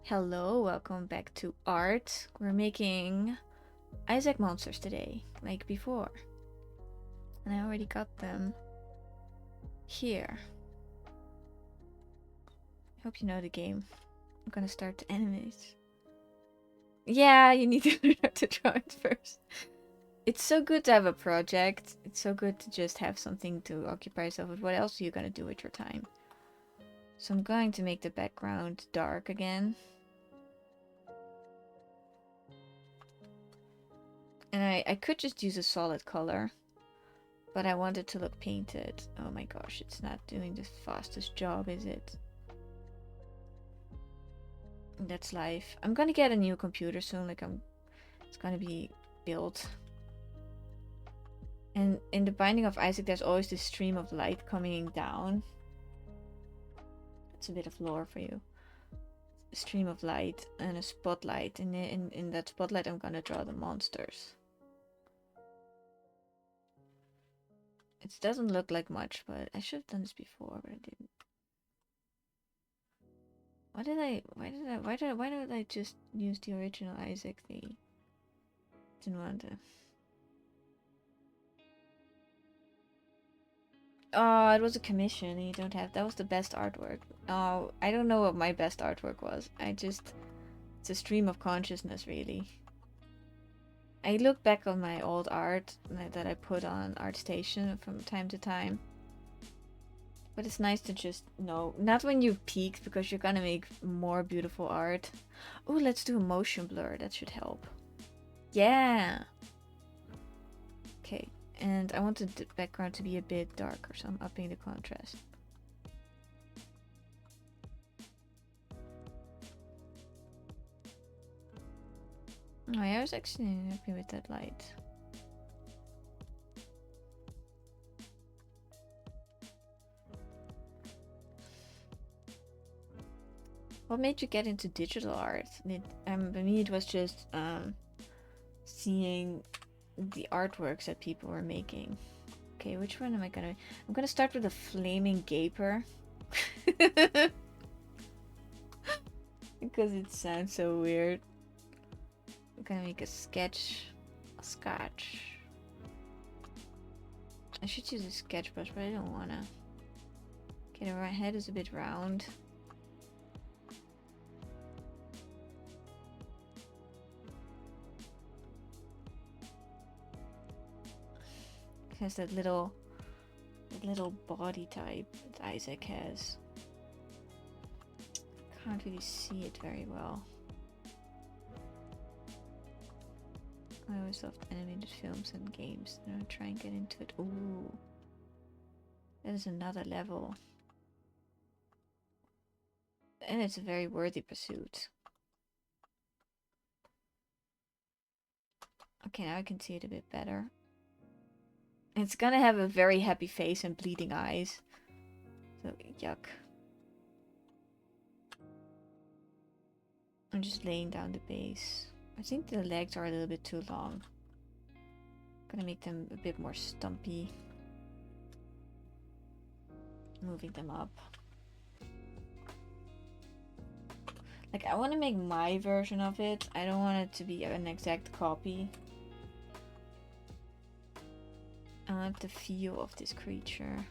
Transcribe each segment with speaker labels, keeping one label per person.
Speaker 1: Hello, welcome back to art. We're making Isaac monsters today, like before. And I already got them here. I hope you know the game. I'm gonna start to animate. Yeah, you need to learn how to draw it first. It's so good to have a project. It's so good to just have something to occupy yourself with. What else are you gonna do with your time? So I'm going to make the background dark again. And I could just use a solid color. But I want it to look painted. Oh my gosh, it's not doing the fastest job, is it? That's life. I'm gonna get a new computer soon, it's gonna be built. And in the Binding of Isaac, there's always this stream of light coming down. It's a bit of lore for you. A stream of light and a spotlight. And in that spotlight, I'm gonna draw the monsters. It doesn't look like much, but I should have done this before, but I didn't. Why did I just use the original Isaac thing? Didn't want to. Oh, it was a commission and you don't have. That was the best artwork. Oh, I don't know what my best artwork was. It's a stream of consciousness, really. I look back on my old art that I put on ArtStation from time to time. But it's nice to just know. Not when you've peaked, because you're gonna make more beautiful art. Oh, let's do a motion blur. That should help. Yeah! Okay, and I want the background to be a bit darker, so I'm upping the contrast. Oh, yeah, I was actually happy with that light. What made you get into digital art? For me, it was just seeing the artworks that people were making. Okay, which one am I gonna... I'm gonna start with a flaming gaper. Because it sounds so weird. I'm gonna make a sketch. A sketch. I should use a sketch brush, but I don't wanna. Okay, the head is a bit round. It has that little body type that Isaac has. Can't really see it very well. I always loved animated films and games. I'm gonna try and get into it. Ooh. That is another level. And it's a very worthy pursuit. Okay, now I can see it a bit better. It's gonna have a very happy face and bleeding eyes. So, yuck. I'm just laying down the base. I think the legs are a little bit too long. Gonna make them a bit more stumpy. Moving them up. Like, I want to make my version of it. I don't want it to be an exact copy. I want the feel of this creature.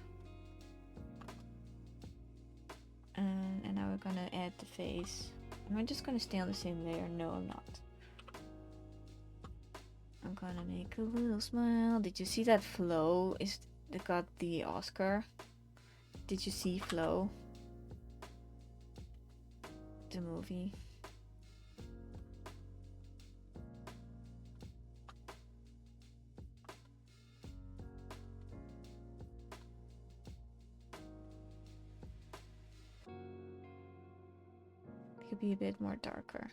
Speaker 1: And now we're gonna add the face. Am I just gonna stay on the same layer? No, I'm not. I'm gonna make a little smile. Did you see that Flow that got the Oscar? Did you see Flow? The movie. It could be a bit more darker.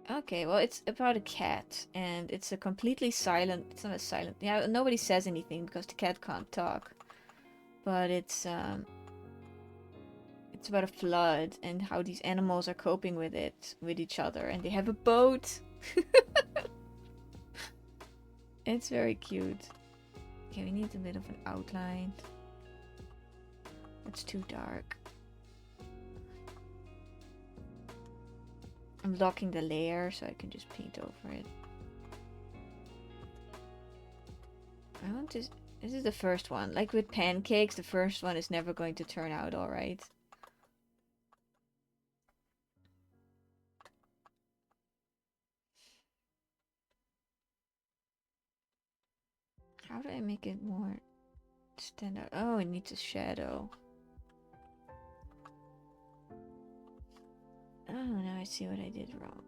Speaker 1: Okay, well, it's about a cat, and it's a completely silent... It's not a silent... Yeah, nobody says anything because the cat can't talk. But it's about a flood and how these animals are coping with it, with each other, and they have a boat. It's very cute. Okay, we need a bit of an outline. It's too dark. I'm locking the layer so I can just paint over it. I want to... This is the first one. Like with pancakes, the first one is never going to turn out alright. How do I make it more stand out? Oh, it needs a shadow. Oh, now I see what I did wrong.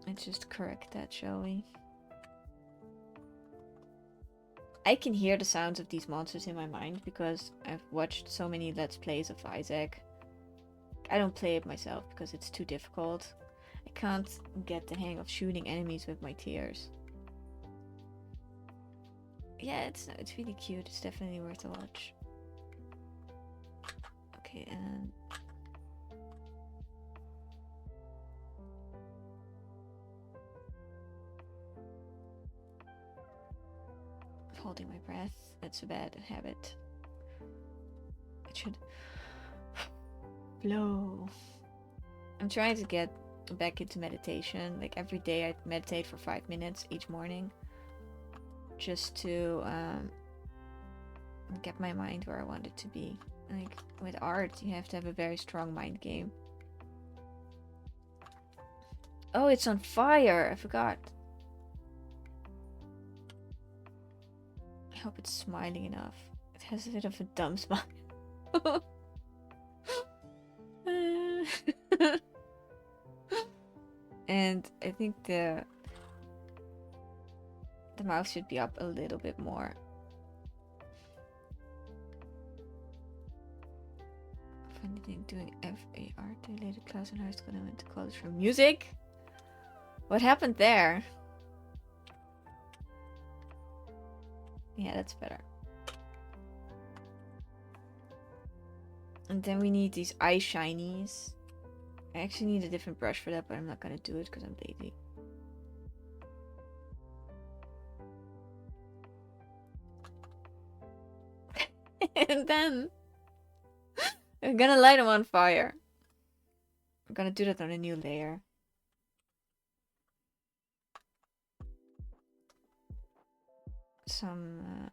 Speaker 1: Let's just correct that, shall we? I can hear the sounds of these monsters in my mind because I've watched so many Let's Plays of Isaac. I don't play it myself because it's too difficult. I can't get the hang of shooting enemies with my tears. Yeah, it's really cute. It's definitely worth a watch. Okay, and holding my breath. That's a bad habit. It should flow. I'm trying to get back into meditation. Like every day I meditate for 5 minutes each morning. Just to get my mind where I want it to be. Like with art, you have to have a very strong mind game. Oh, it's on fire! I forgot. I hope it's smiling enough. It has a bit of a dumb smile. And I think the mouth should be up a little bit more. Funny thing, doing FAR related class in high school and I went to college for music. What happened there? Yeah, that's better. And then we need these eye shinies. I actually need a different brush for that, but I'm not gonna do it because I'm lazy. And then I'm gonna light them on fire. I'm gonna do that on a new layer. Some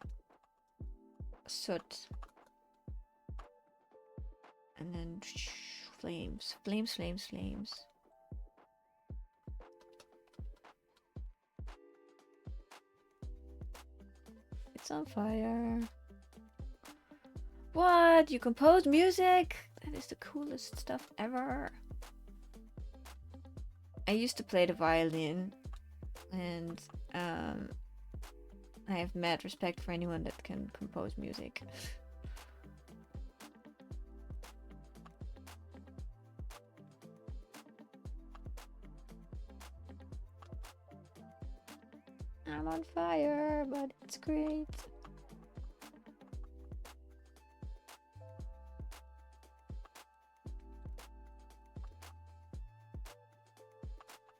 Speaker 1: soot. And then flames. Flames, flames, flames. It's on fire. What? You compose music? That is the coolest stuff ever. I used to play the violin, and I have mad respect for anyone that can compose music. I'm on fire, but it's great.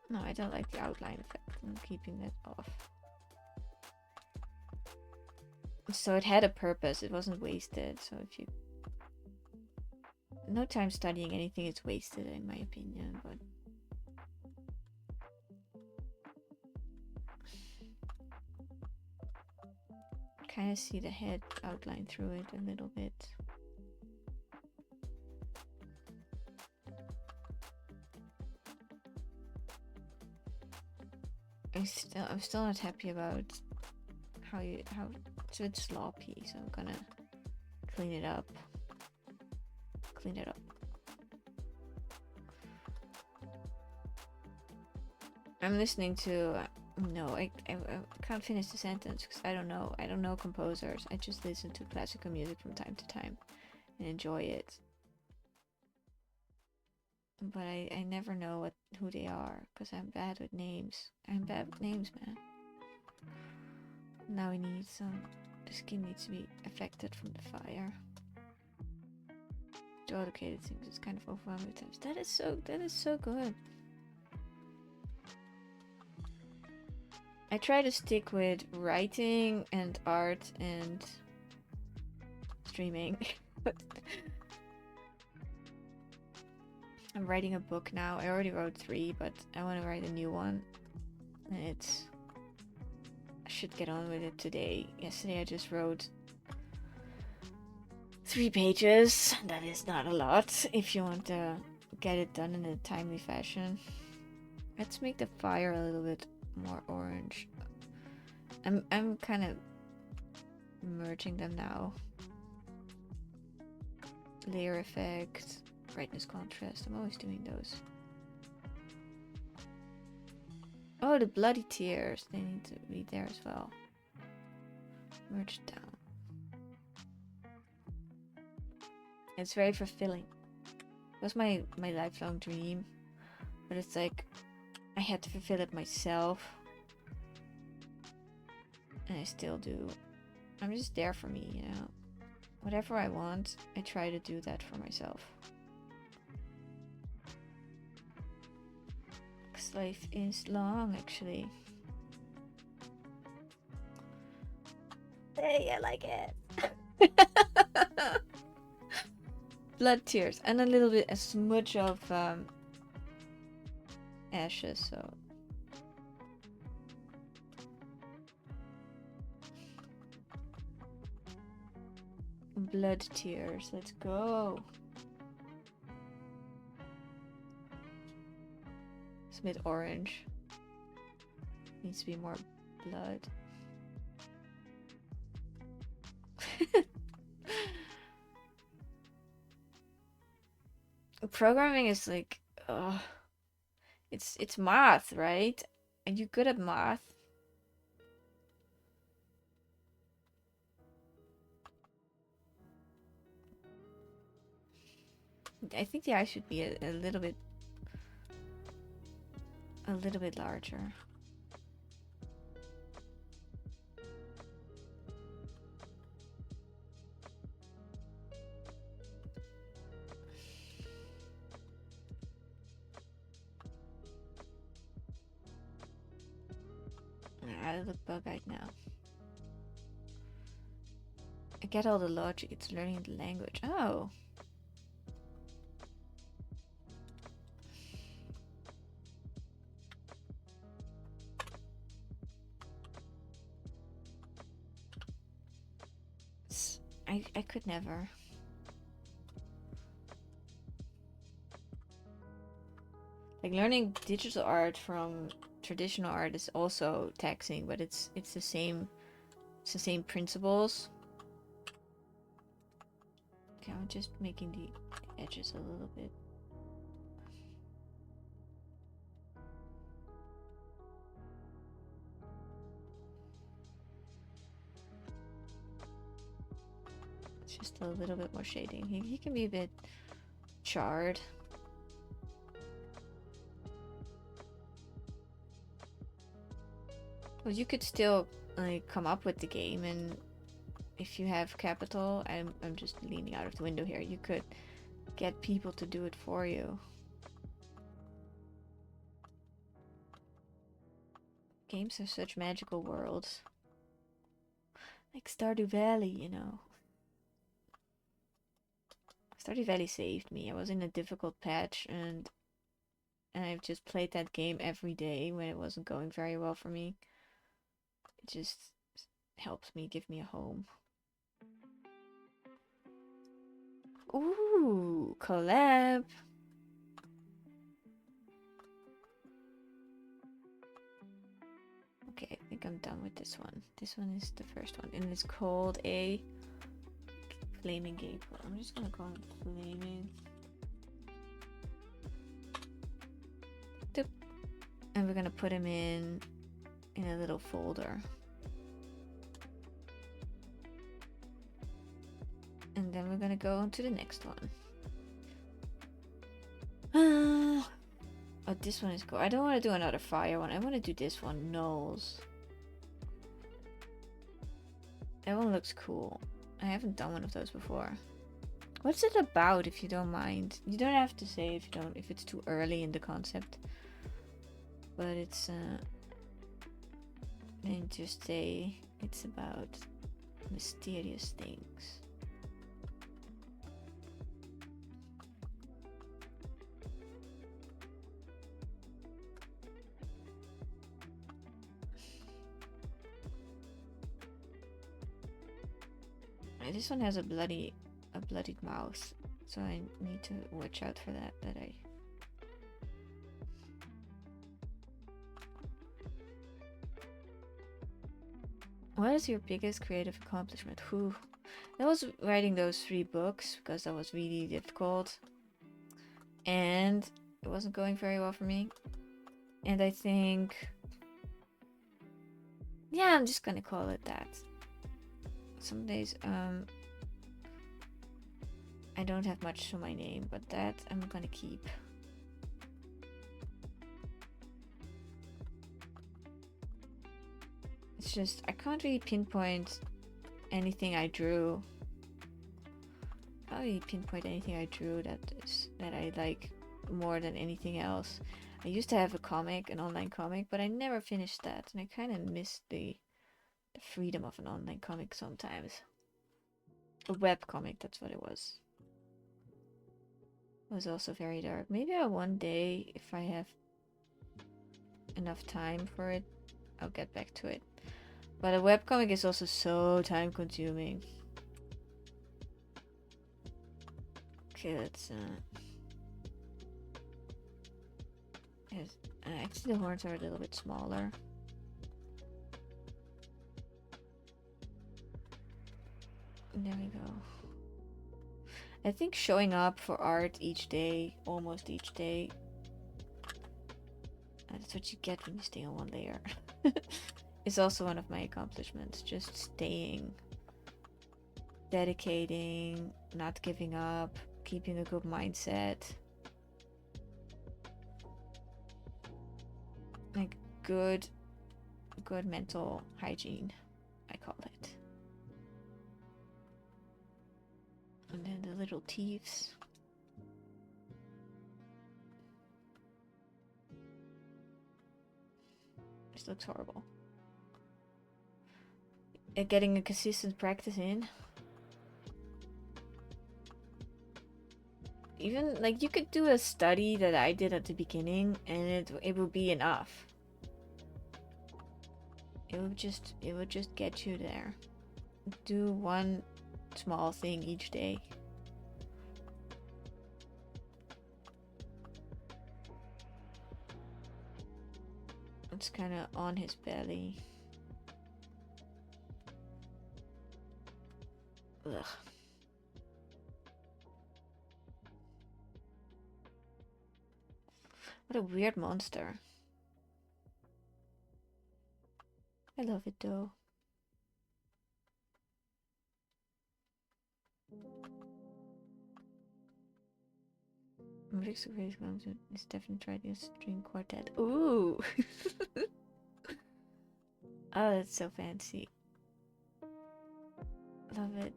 Speaker 1: No, I don't like the outline effect. I'm keeping that off. So it had a purpose. It wasn't wasted. So if you... No time studying anything is wasted, in my opinion, but... Kind of see the head outline through it a little bit. I'm still not happy about how it's a bit sloppy, so I'm gonna clean it up. Clean it up. I'm listening to no, I can't finish the sentence because I don't know composers. I just listen to classical music from time to time and enjoy it. But I never know who they are because I'm bad with names. I'm bad with names, man. Now we need some... The skin needs to be affected from the fire. To autocated things, it's kind of overwhelming at times. That is so good. I try to stick with writing and art and streaming. But I'm writing a book now. I already wrote 3, but I want to write a new one. And I should get on with it today. Yesterday I just wrote 3 pages. That is not a lot if you want to get it done in a timely fashion. Let's make the fire a little bit more orange. I'm kind of merging them now. Layer effect, brightness, contrast. I'm always doing those. Oh, the bloody tears. They need to be there as well. Merge down. It's very fulfilling. That's my lifelong dream. But it's like I had to fulfill it myself. And I still do. I'm just there for me, you know. Whatever I want, I try to do that for myself. Because life is long, actually. Hey, I like it. Blood, tears, and a little bit, a smudge of ashes, so. Blood, tears, let's go. It's a bit orange. Needs to be more blood. Programming is like, it's math, right? Are you good at math? I think the eye should be a little bit larger. I look bug-eyed now. I get all the logic. It's learning the language. Oh. I could never. Like learning digital art from traditional art is also taxing, but it's the same principles. Okay, I'm just making the edges a little bit. Just a little bit more shading. He can be a bit charred. Well, you could still like come up with the game, and if you have capital, I'm just leaning out of the window here. You could get people to do it for you. Games are such magical worlds. Like Stardew Valley, you know. Stardew Valley saved me. I was in a difficult patch, and I've just played that game every day when it wasn't going very well for me. It just helps me, give me a home. Ooh, collab. Okay, I think I'm done with this one. This one is the first one, and it's called a Flaming Gateway. I'm just gonna call it Flaming. Doop. And we're gonna put him in a little folder. And then we're gonna go on to the next one. Oh, this one is cool. I don't want to do another fire one. I want to do this one, Knolls. That one looks cool. I haven't done one of those before. What's it about, if you don't mind? You don't have to say if it's too early in the concept. But it's and just say it's about mysterious things. This one has a bloodied mouth, so I need to watch out for that. What is your biggest creative accomplishment? Whew. That was writing those 3 books, because that was really difficult. And it wasn't going very well for me. And I think... yeah, I'm just gonna call it that. Some days, I don't have much to my name, but that I'm gonna keep. It's just, I can't really pinpoint anything I drew. I can't really pinpoint anything I drew that I like more than anything else. I used to have a comic, an online comic, but I never finished that, and I kind of missed the freedom of an online comic sometimes. A web comic, that's what it was. It was also very dark. Maybe one day, if I have enough time for it, I'll get back to it. But a webcomic is also so time consuming. Okay, let's yes, actually the horns are a little bit smaller. There we go. I think showing up for art each day, almost each day, that's what you get when you stay on one layer. It's also one of my accomplishments. Just staying, dedicating, not giving up, keeping a good mindset. Like good mental hygiene, I call it. And then the little thieves. This looks horrible. Getting a consistent practice in. Even like you could do a study that I did at the beginning, and it would be enough. It would just get you there. Do one small thing each day. It's kind of on his belly. Ugh. What a weird monster. I love it though. Music's greatest content is definitely writing a string quartet. Ooh! Oh, that's so fancy. Love it.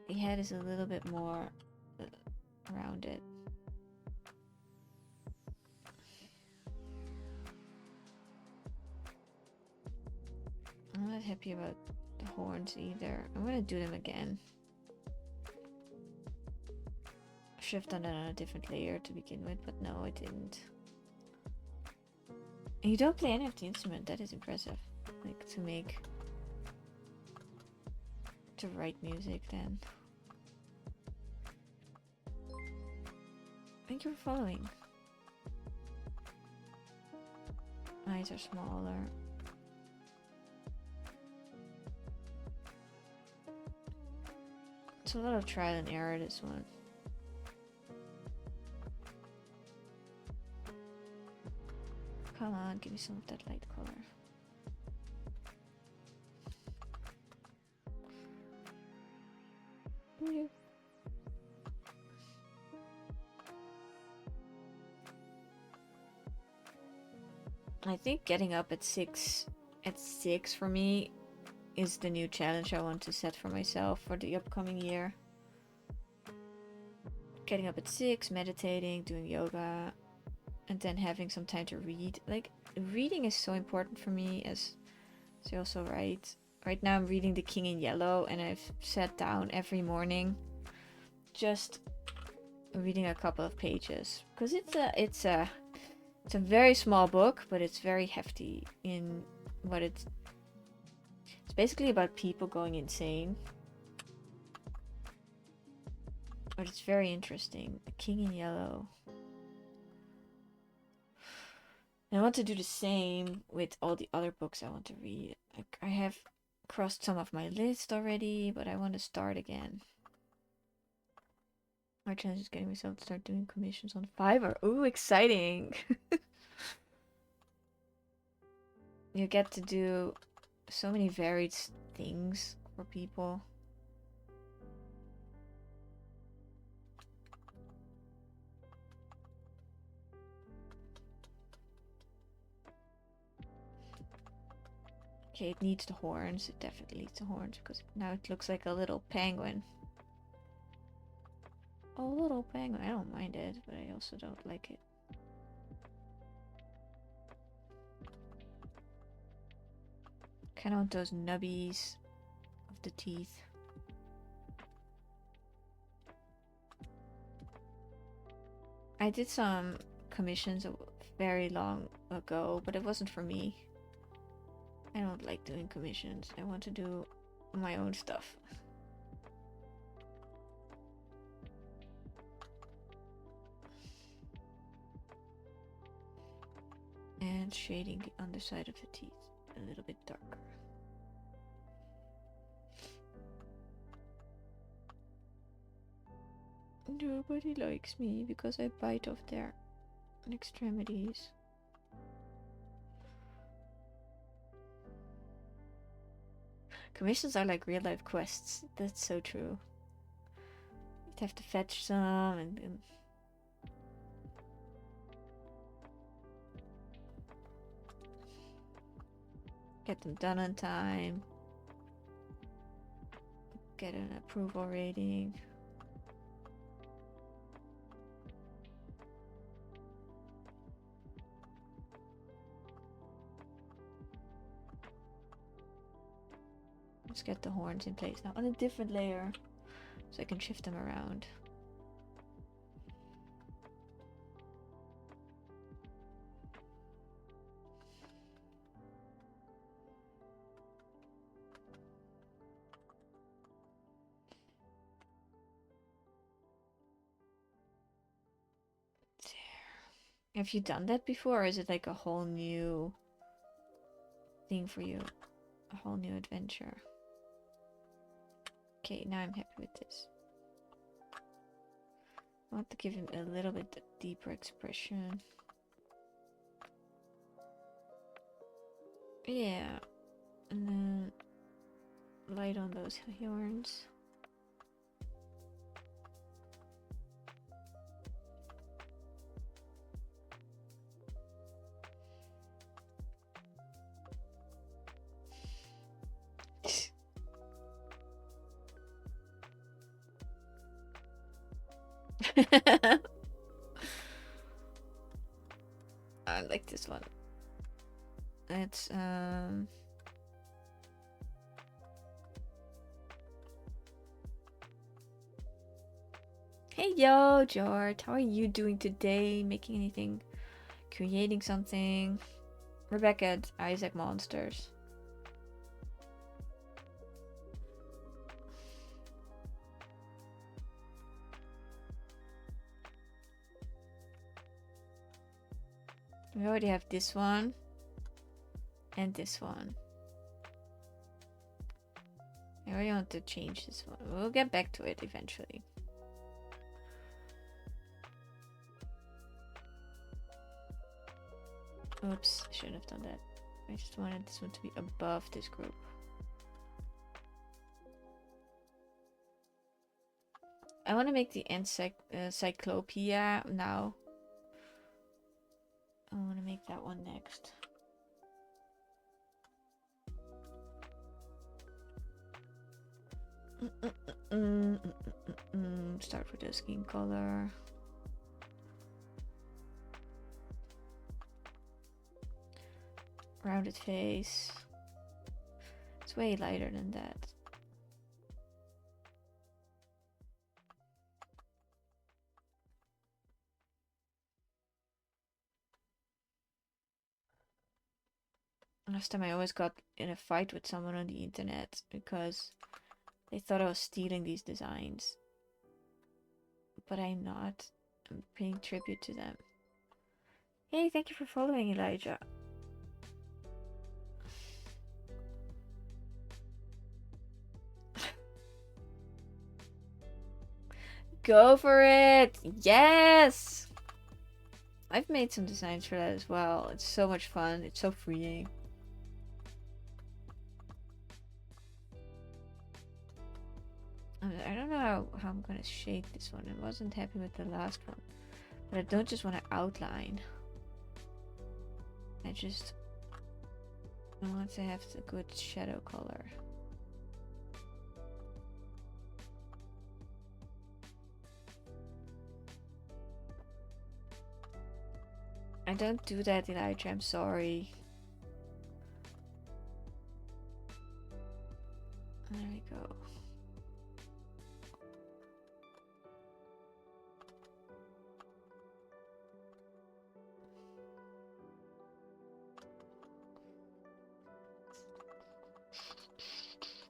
Speaker 1: The head is a little bit more rounded. I'm not happy about the horns either. I'm gonna do them again. I should have done it on a different layer to begin with, but no, I didn't. And you don't play any of the instrument. That is impressive. Like to write music then. Thank you for following. Eyes are smaller. It's a lot of trial and error, this one. Come on, give me some of that light color. Okay. I think getting up at 6 for me is the new challenge I want to set for myself for the upcoming year. Getting up at 6, meditating, doing yoga, and then having some time to read. Like, reading is so important for me, as you also write. Right now I'm reading The King in Yellow, and I've sat down every morning just reading a couple of pages, because it's a very small book, but it's very hefty in what it's basically about people going insane. But it's very interesting. The King in Yellow. And I want to do the same with all the other books I want to read. Like, I have crossed some of my list already, but I want to start again. My challenge is getting myself to start doing commissions on Fiverr. Ooh, exciting! You get to do so many varied things for people. Okay, it needs the horns. It definitely needs the horns, because now it looks like a little penguin. A little penguin. I don't mind it, but I also don't like it. Kind of want those nubbies of the teeth. I did some commissions very long ago, but it wasn't for me. I don't like doing commissions. I want to do my own stuff. And shading the underside of the teeth a little bit darker. Nobody likes me because I bite off their extremities. Commissions are like real life quests. That's so true. You'd have to fetch some and get them done on time. Get an approval rating. Let's get the horns in place now on a different layer so I can shift them around. There. Have you done that before, or is it like a whole new thing for you? A whole new adventure? Okay, now I'm happy with this. I want to give him a little bit deeper expression. Yeah. And then light on those horns. I like this one. It's Hey yo, George, how are you doing today? Making anything? Creating something? Rebecca at Isaac Monsters. We already have this one and this one. I already want to change this one. We'll get back to it eventually. Oops, I shouldn't have done that. I just wanted this one to be above this group. I want to make the encyclopedia now. I want to make that one next. Start with the skin color. Rounded face. It's way lighter than that. Last time I always got in a fight with someone on the internet because they thought I was stealing these designs. But I'm not. I'm paying tribute to them. Hey, thank you for following, Elijah. Go for it! Yes! I've made some designs for that as well. It's so much fun. It's so freeing. I don't know how I'm gonna shade this one. I wasn't happy with the last one. But I don't just want to outline. I want to have the good shadow color. I don't do that, Elijah. I'm sorry. There we go.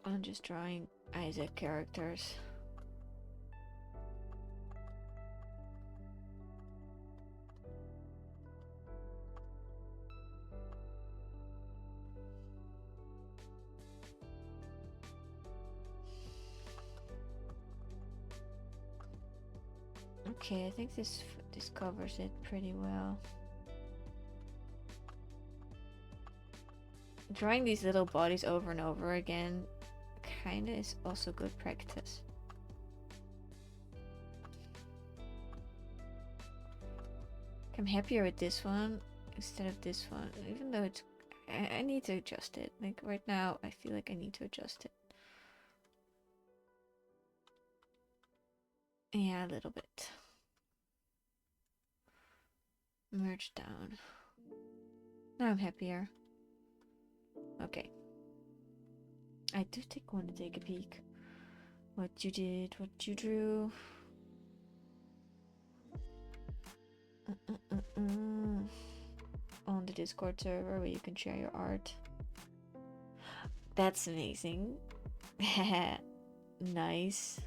Speaker 1: I'm just drawing Isaac characters. Okay, I think this covers it pretty well. Drawing these little bodies over and over again kinda is also good practice. I'm happier with this one instead of this one, even though it's I need to adjust it. Like right now I feel like I need to adjust it. Yeah, a little bit. Merge down. Now I'm happier. Okay. I do want to take a peek. What you did, what you drew. On the Discord server where you can share your art. That's amazing. Nice.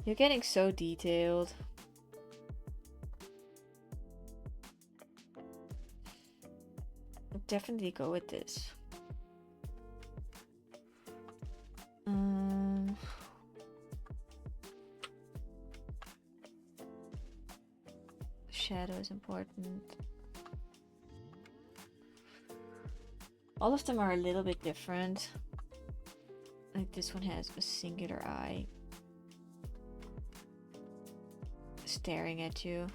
Speaker 1: You're getting so detailed. Definitely go with this. Shadow is important. All of them are a little bit different. Like this one has a singular eye staring at you.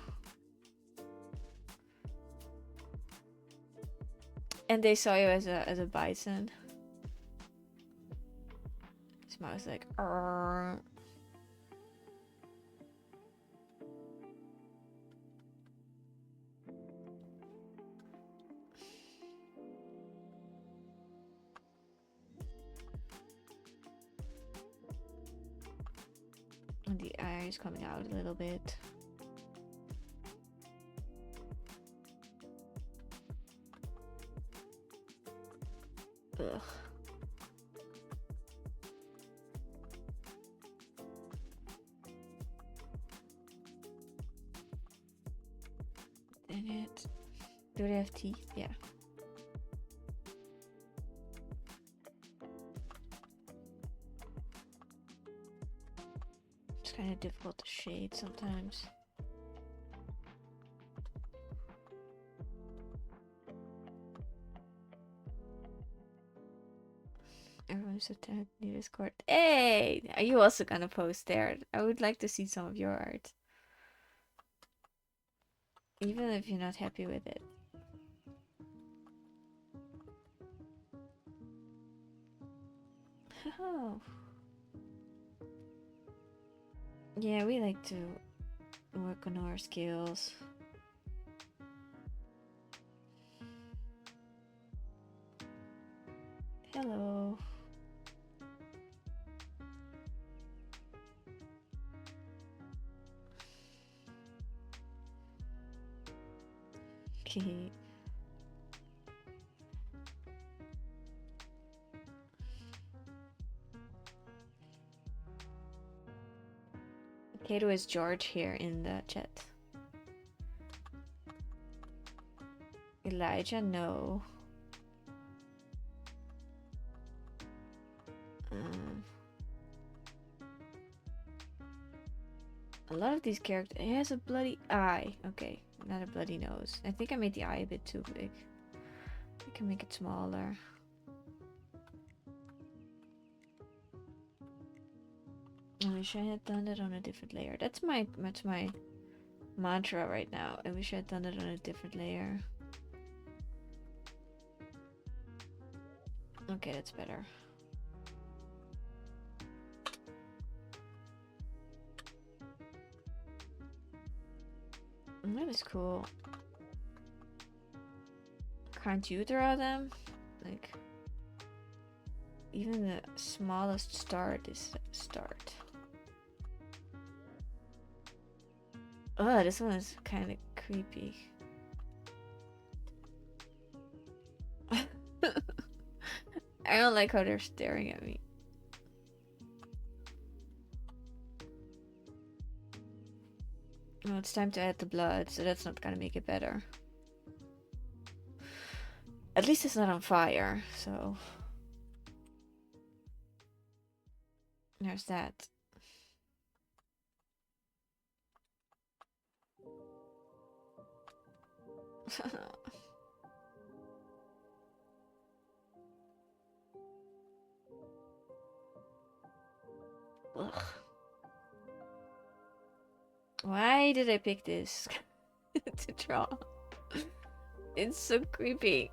Speaker 1: And they saw you as a bison. His mouth is like, arr. And the eye is coming out a little bit. Ugh. Dang it. Do they have teeth? Yeah. It's kind of difficult to shade sometimes. Everyone's so talented in Discord. Hey! Are you also gonna post there? I would like to see some of your art. Even if you're not happy with it. Oh. Yeah, we like to work on our skills. Hello. Okay. Kato is George here in the chat. Elijah, no. A lot of these characters. He has a bloody eye. Okay, not a bloody nose. I think I made the eye a bit too big. I can make it smaller. I wish I had done it on a different layer. That's my mantra right now. I wish I had done it on a different layer. Okay, that's better. That is cool. Can't you draw them? Like, even the smallest start is a start. Oh, this one is kind of creepy. I don't like how they're staring at me. Oh, it's time to add the blood, so that's not gonna make it better. At least it's not on fire, so... There's that. Ugh. Why did I pick this to draw? It's so creepy.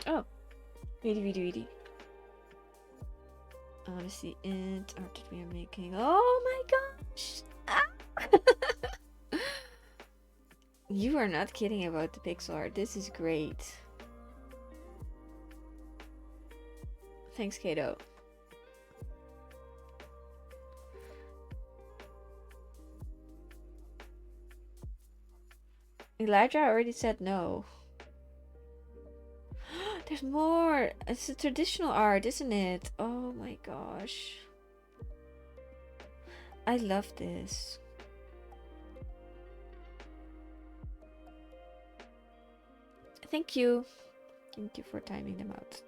Speaker 1: Oh, ready. I want to see it. Art that we are making. Oh my gosh! Ah! You are not kidding about the pixel art. This is great. Thanks, Kato. Elijah already said no. There's more! It's a traditional art, isn't it? Oh my gosh. I love this. Thank you. Thank you for timing them out.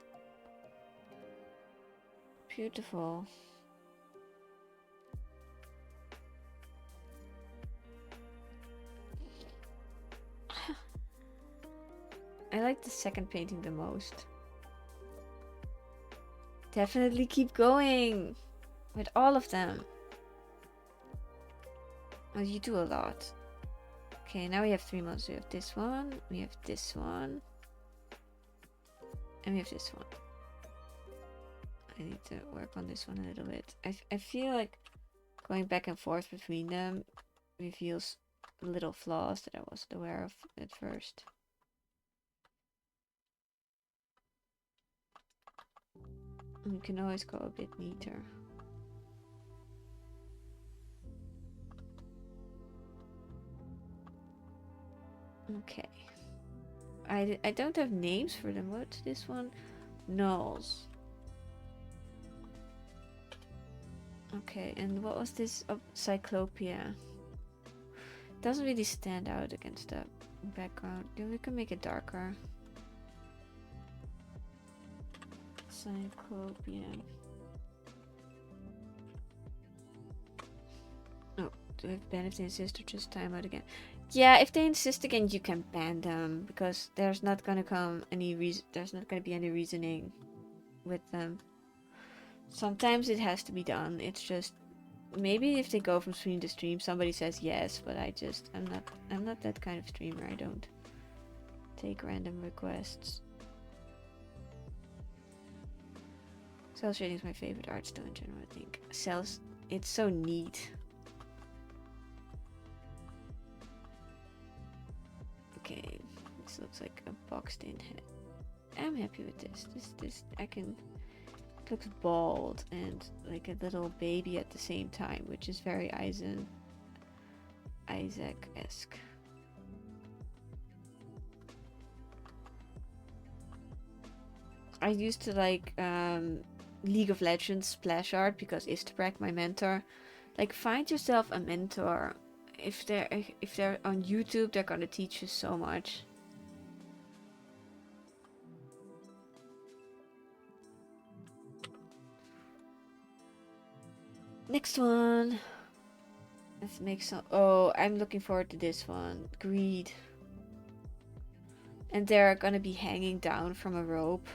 Speaker 1: Beautiful. I like the second painting the most. Definitely keep going with all of them. Oh, you do a lot. Okay, now we have 3 months. We have this one, we have this one, and we have this one. I need to work on this one a little bit. I feel like going back and forth between them reveals little flaws that I wasn't aware of at first. You can always go a bit neater. Okay. I don't have names for them. What's this one? Nulls. Okay, and what was this? Oh, Cyclopia. Doesn't really stand out against the background. We can make it darker. Cyclopia. Oh, if Ben, if they insist, or just time out again. Yeah, if they insist again, you can ban them because there's not gonna come any reason. There's not gonna be any reasoning with them. Sometimes it has to be done. It's just maybe if they go from stream to stream, somebody says yes, but I'm not that kind of streamer. I don't take random requests. Cell shading is my favorite art style in general, I think. Cells, it's so neat. Okay, this looks like a boxed in head. I'm happy with this. This I can. It looks bald and like a little baby at the same time, which is very Isaac-esque. I used to like League of Legends splash art because Istebrak, my mentor, like find yourself a mentor. If they're on YouTube, they're gonna teach you so much. Next one. Let's make some. Oh, I'm looking forward to this one. Greed. And they're gonna be hanging down from a rope.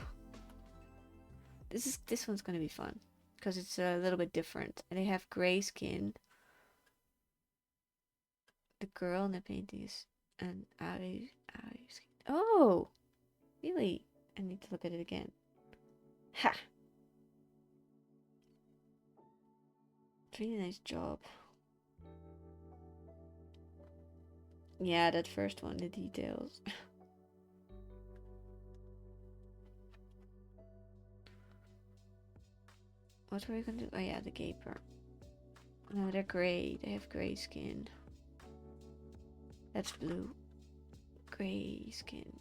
Speaker 1: This one's gonna be fun because it's a little bit different. And they have gray skin. The girl in the painting is an Ari skin. Oh, really? I need to look at it again. Ha! Really nice job. Yeah, that first one, the details. What were we gonna do? Oh yeah, the gaper. No, they're gray. They have gray skin. That's blue. Gray skin.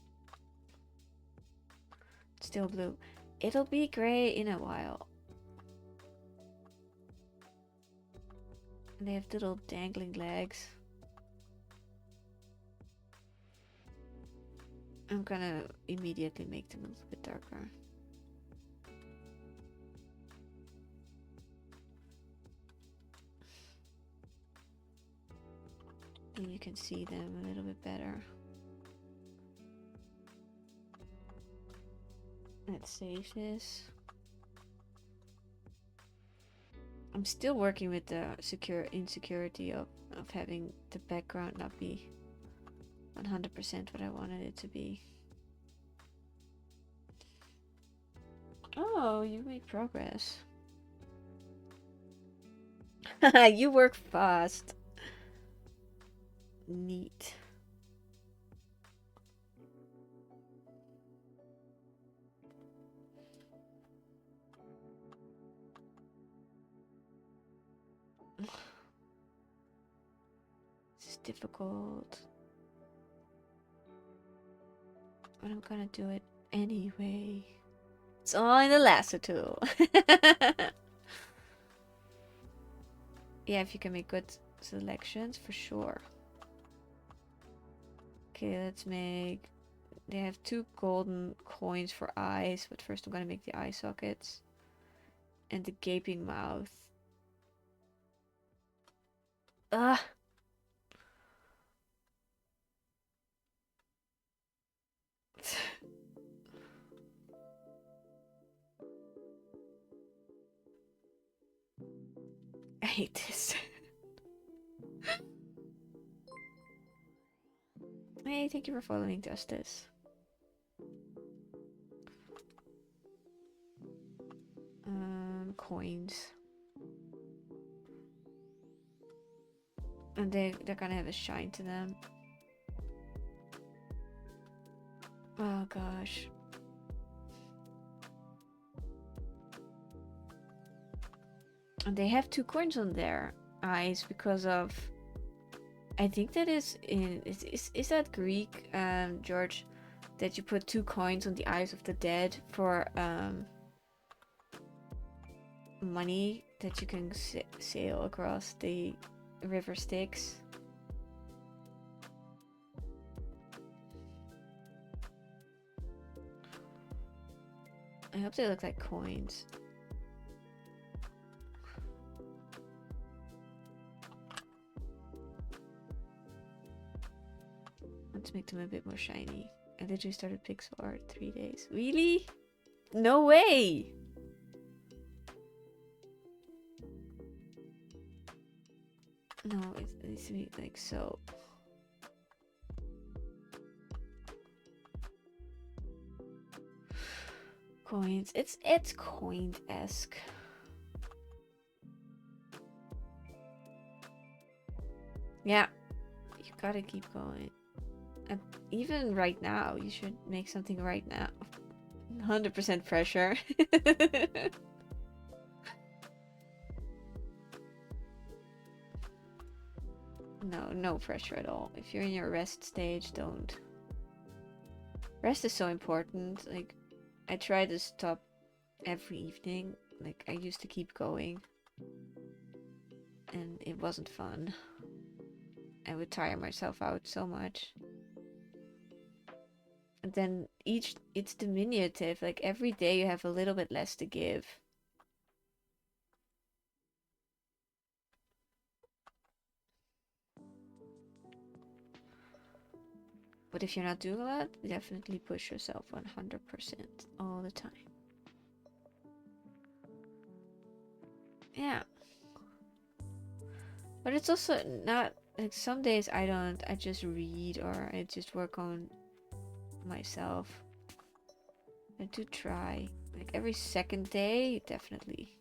Speaker 1: Still blue. It'll be gray in a while. And they have little dangling legs. I'm gonna immediately make them a little bit darker. And you can see them a little bit better. Let's save this. I'm still working with the insecurity of having the background not be 100% what I wanted it to be. Oh, you made progress. You work fast. Neat. This is difficult. But I'm gonna do it anyway. It's all in the lasso tool. Yeah, if you can make good selections, for sure. Okay, let's make... They have 2 golden coins for eyes, but first I'm gonna make the eye sockets. And the gaping mouth. Ugh! I hate this. Hey, thank you for following, Justice. Coins. And they're gonna have a shine to them. Oh gosh. And they have 2 coins on their eyes because of... I think that is that Greek, George? That you put 2 coins on the eyes of the dead for money that you can sail across the river Styx. I hope they look like coins. Let's make them a bit more shiny. I literally started pixel art 3 days. Really? No way! No, it needs to be like so. coins. It's coin-esque. Yeah, you gotta keep going. And even right now, you should make something right now. 100% pressure. No pressure at all. If you're in your rest stage, don't. Rest is so important. Like, I try to stop every evening. Like, I used to keep going. And it wasn't fun. I would tire myself out so much. And then it's diminutive. Like, every day you have a little bit less to give. But if you're not doing that, definitely push yourself 100% all the time. Yeah. But it's also not, like, some days I just read or I just work on myself. I do try. Like, every second day, definitely.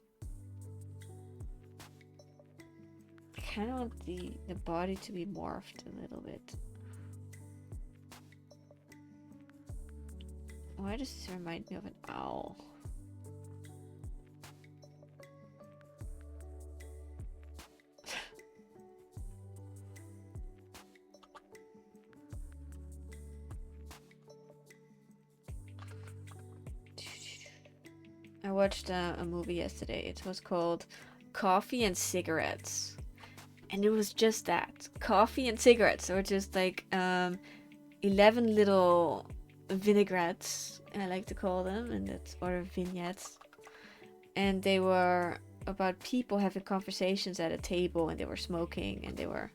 Speaker 1: I kind of want the body to be morphed a little bit. Why does this remind me of an owl? I watched a movie yesterday. It was called Coffee and Cigarettes. And it was just that. Coffee and cigarettes. Or just like 11 little vinaigrettes, I like to call them, and that's or vignettes. And they were about people having conversations at a table, and they were smoking and they were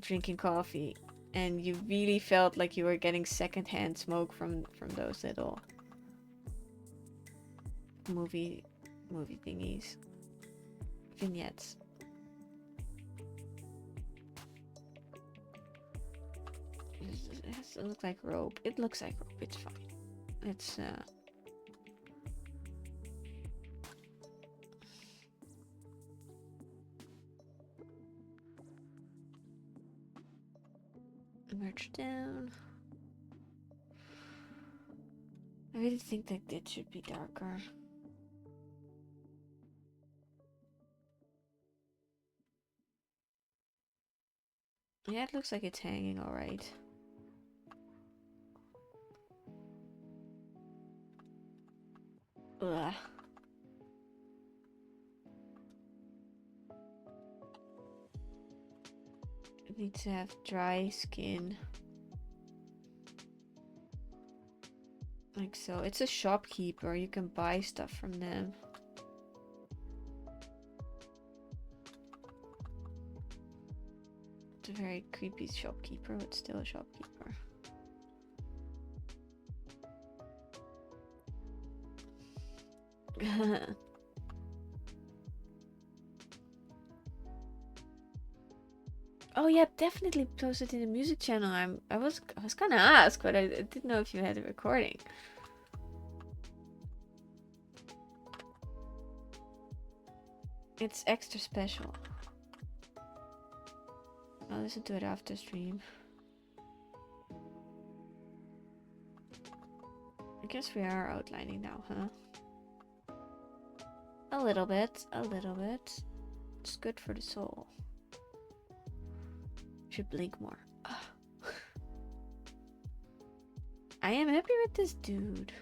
Speaker 1: drinking coffee, and you really felt like you were getting secondhand smoke from those little movie thingies, vignettes. It has to look like rope. It looks like rope. It's fine. It's merge down. I really think that it should be darker. Yeah, it looks like it's hanging alright. Ugh. It needs to have dry skin. Like so. It's a shopkeeper. You can buy stuff from them. It's a very creepy shopkeeper, but still a shopkeeper. Oh yeah, definitely post it in the music channel. I was gonna ask, but I didn't know if you had a recording. It's extra special. I'll listen to it after stream. I guess we are outlining now, huh? A little bit, a little bit. It's good for the soul. Should blink more. I am happy with this dude.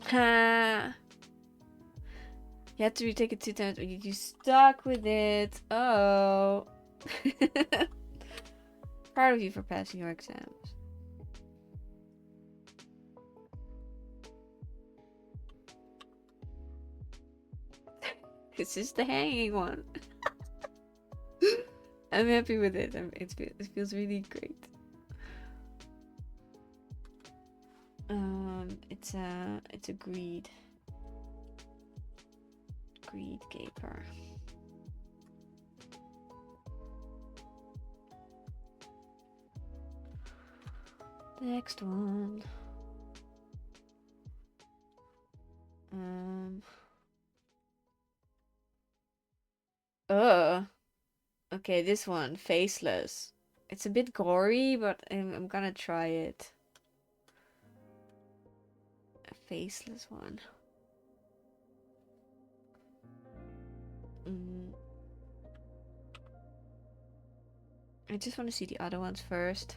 Speaker 1: Ha! You had to retake it 2 times, but you stuck with it. Oh. Proud of you for passing your exams. This is the hanging one. I'm happy with it. It feels really great. It's a greed gaper. Next one. Okay, this one, Faceless. It's a bit gory, but I'm gonna try it. A faceless one. I just want to see the other ones first.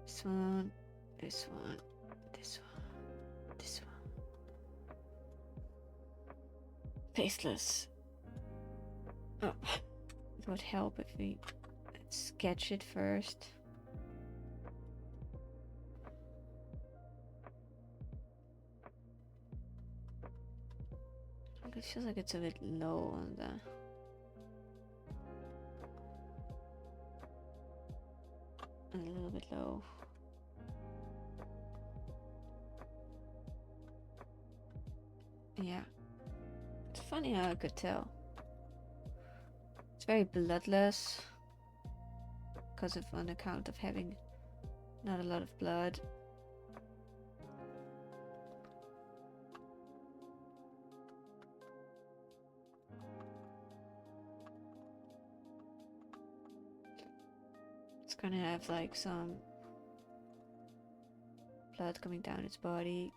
Speaker 1: This one, this one, this one, this one. Faceless. Oh, it would help if we sketch it first. It feels like it's a bit low on the... A little bit low. Yeah. It's funny how I could tell. It's very bloodless. Because of on account of having not a lot of blood. It's gonna have like some blood coming down its body.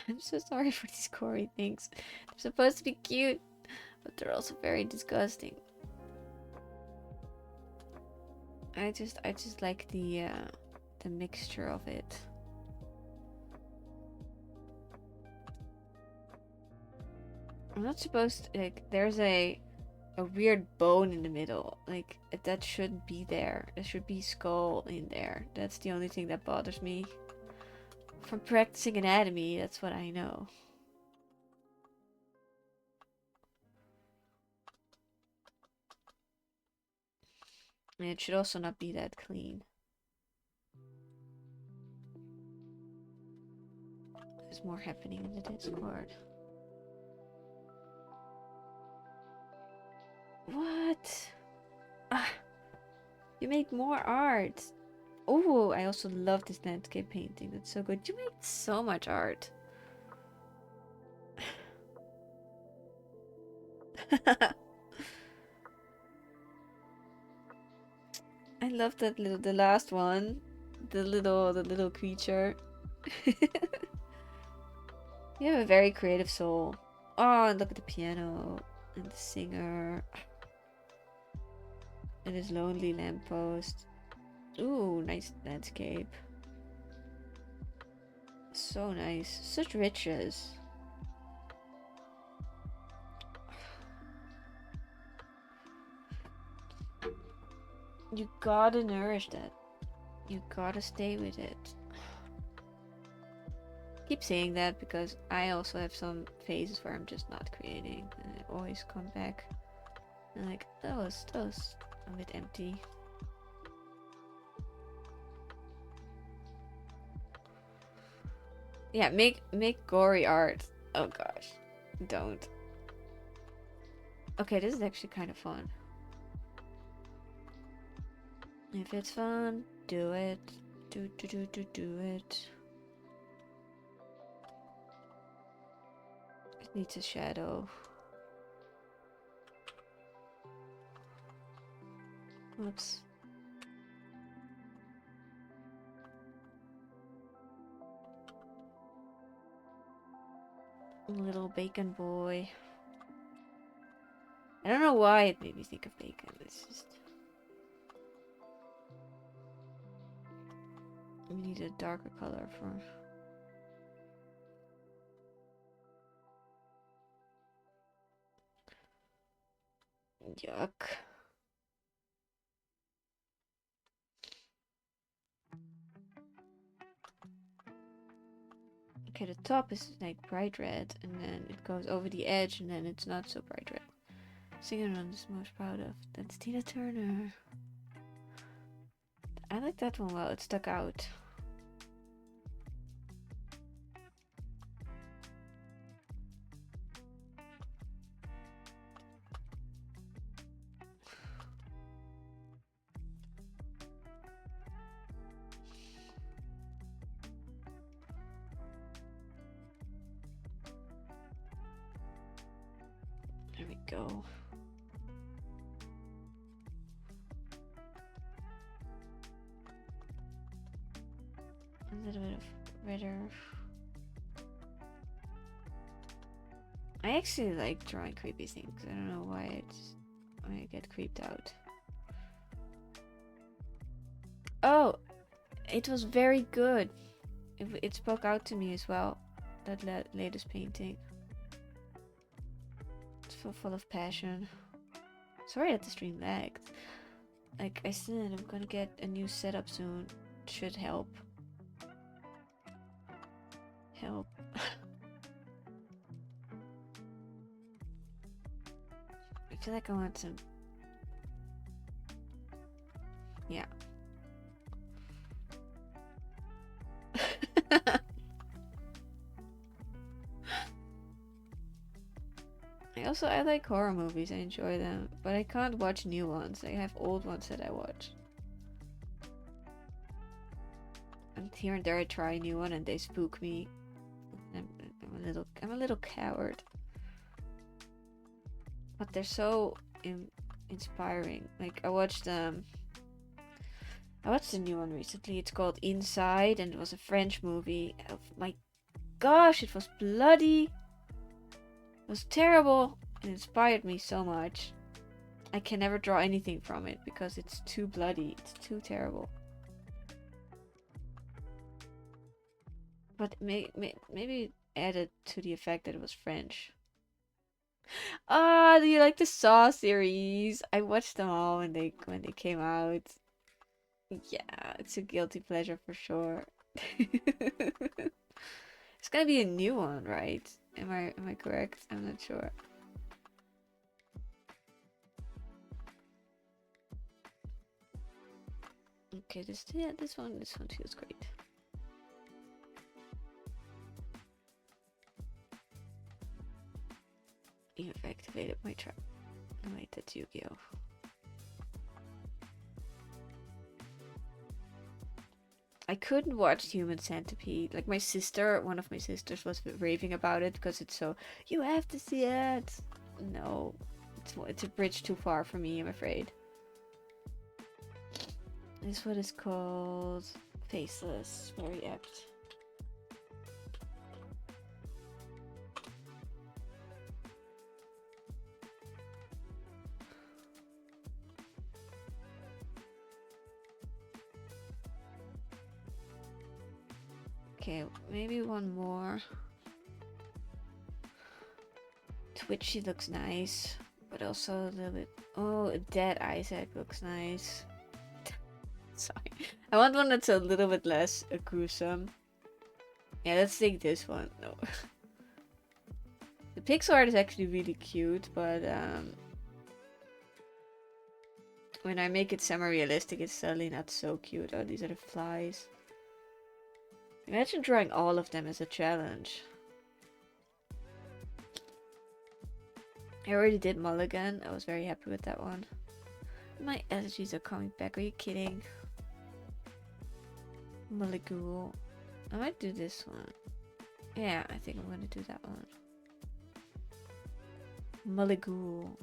Speaker 1: I'm so sorry for these gory things. They're supposed to be cute, but they're also very disgusting. I just like the mixture of it. I'm not supposed to, like, there's a weird bone in the middle. Like, that shouldn't be there. There should be skull in there. That's the only thing that bothers me. From practicing anatomy, that's what I know. And it should also not be that clean. There's more happening in the Discord. What? Ah, you made more art. Oh, I also love this landscape painting. That's so good. You made so much art. I love that the last one. The little creature. You have a very creative soul. Oh, and look at the piano and the singer. And his lonely lamppost. Ooh, nice landscape. So nice. Such riches. You gotta nourish that. You gotta stay with it. Keep saying that because I also have some phases where I'm just not creating. And I always come back. And like, that was a bit empty. Yeah, make gory art. Oh gosh. Don't. Okay, this is actually kind of fun. If it's fun, do it. Do it. It needs a shadow. Whoops. Little bacon boy. I don't know why it made me think of bacon. It's just... We need a darker color for... Yuck. Okay, the top is like bright red, and then it goes over the edge, and then it's not so bright red. Singer I'm most proud of. That's Tina Turner. I like that one well, it stuck out. A little bit of redder. I actually like drawing creepy things. I don't know why I get creeped out. Oh, it was very good. It spoke out to me as well. That latest painting. It's full of passion. Sorry that the stream lagged. Like I said, I'm gonna get a new setup soon. Should help. Help. I feel like I want some. Yeah. I like horror movies. I enjoy them, but I can't watch new ones. I have old ones that I watch. And here and there I try a new one and they spook me. I'm a little coward. But they're so inspiring. Like I watched a new one recently. It's called Inside, and it was a French movie. Oh my gosh, it was bloody. It was terrible. It inspired me so much. I can never draw anything from it because it's too bloody. It's too terrible. But maybe added to the effect that it was French. Ah, do you like the Saw series? I watched them all when they came out. Yeah, it's a guilty pleasure for sure. It's gonna be a new one, right? Am I correct? I'm not sure. Okay, this one feels great. You've activated my trap. Oh, wait, that's Yu-Gi-Oh. I couldn't watch Human Centipede. Like my sister, one of my sisters was raving about it because it's so, you have to see it. No, it's a bridge too far for me, I'm afraid. This one is called Faceless. Very apt. Okay, maybe one more. Twitchy looks nice, but also a little bit. Oh, a dead Isaac looks nice. Sorry, I want one that's a little bit less gruesome. Yeah, let's take this one. No, the pixel art is actually really cute, but when I make it semi-realistic, it's suddenly not so cute. Oh, these are the flies. Imagine drawing all of them as a challenge. I already did Mulligan. I was very happy with that one. My allergies are coming back. Are you kidding? Mulligan. I might do this one. Yeah, I think I'm gonna do that one. Mulligan.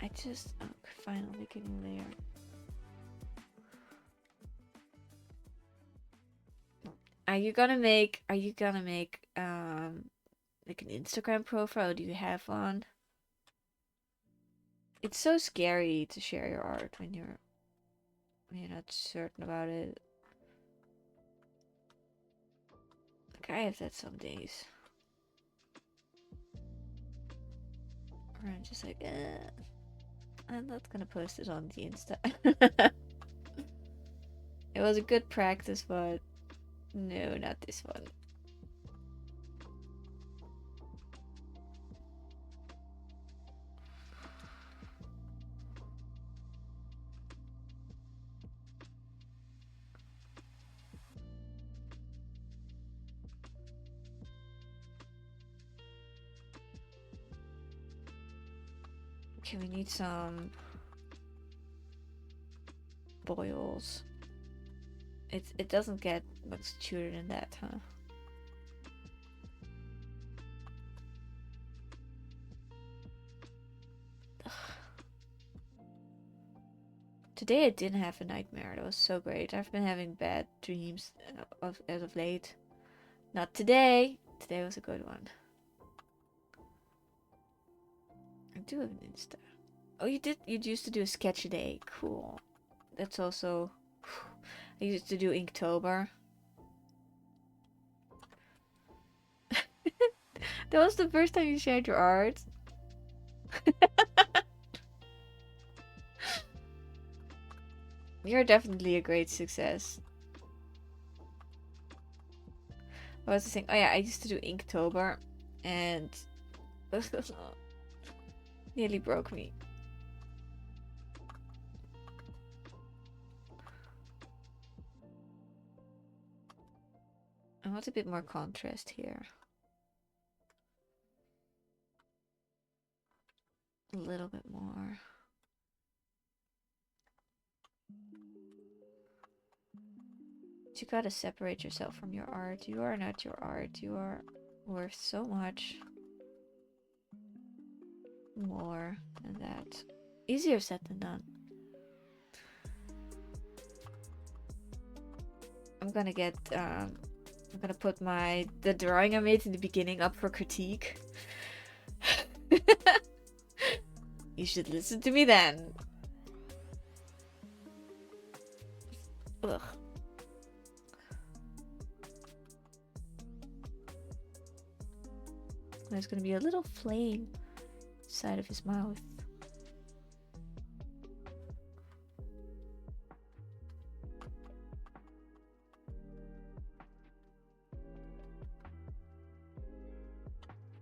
Speaker 1: I just finally getting there. Are you gonna make like an Instagram profile? Do you have one? It's so scary to share your art when you're not certain about it. Like I have that some days. Or I'm just like, I'm not gonna post it on the Insta. It was a good practice, but no, not this one. Okay, we need some boils. It doesn't get much cuter than that, huh? Today I didn't have a nightmare. That was so great. I've been having bad dreams as of late. Not today. Today was a good one. I do have an Insta. Oh, you did? You used to do a sketch a day. Cool. That's also... I used to do Inktober. That was the first time you shared your art. You're definitely a great success. What was the thing? Oh yeah, I used to do Inktober, and nearly broke me. I want a bit more contrast here. A little bit more. You gotta separate yourself from your art. You are not your art. You are worth so much more than that. Easier said than done. I'm gonna get I'm gonna put the drawing I made in the beginning up for critique. You should listen to me then. Ugh. There's gonna be a little flame inside of his mouth.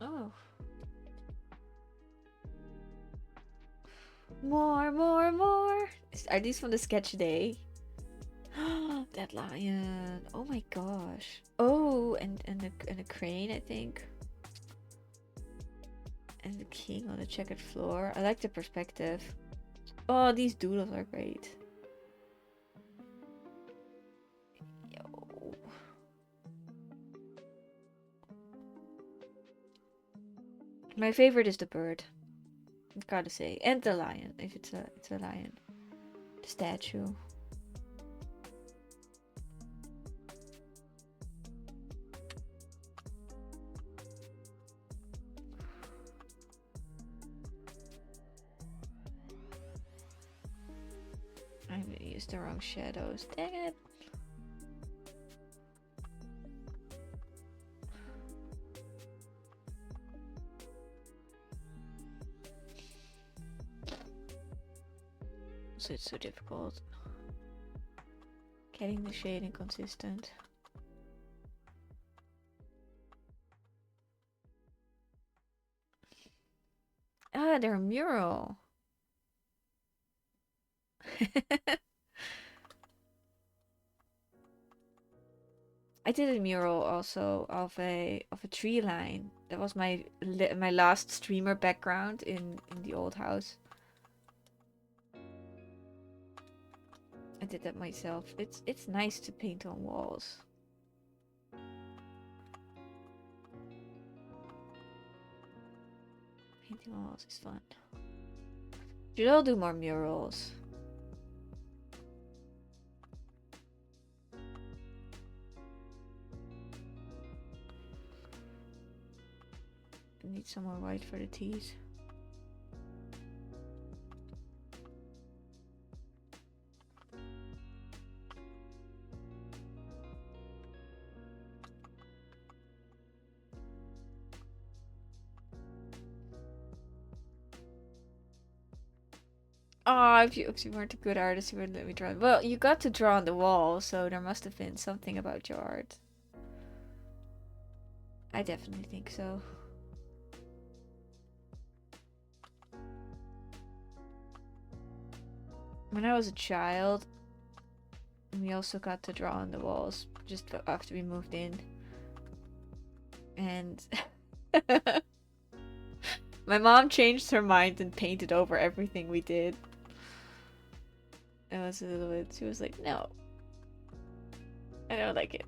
Speaker 1: Oh. More. Are these from the sketch day? That lion. Oh my gosh. Oh, and a crane, I think. And the king on the checkered floor. I like the perspective. Oh, these doodles are great. Yo. My favorite is the bird. I've gotta say, and the lion. If it's a lion. The statue. I'm gonna use the wrong shadows. Dang it. So it's so difficult. Getting the shading consistent. Ah, they're a mural. I did a mural also of a tree line. That was my last streamer background in the old house. I did that myself. It's nice to paint on walls. Painting on walls is fun. Should all do more murals. I need some more white for the teeth. Oh, if you weren't a good artist, you wouldn't let me draw. Well, you got to draw on the wall, so there must have been something about your art. I definitely think so. When I was a child, we also got to draw on the walls just after we moved in. And my mom changed her mind and painted over everything we did. It was a little bit, she was like, no, I don't like it.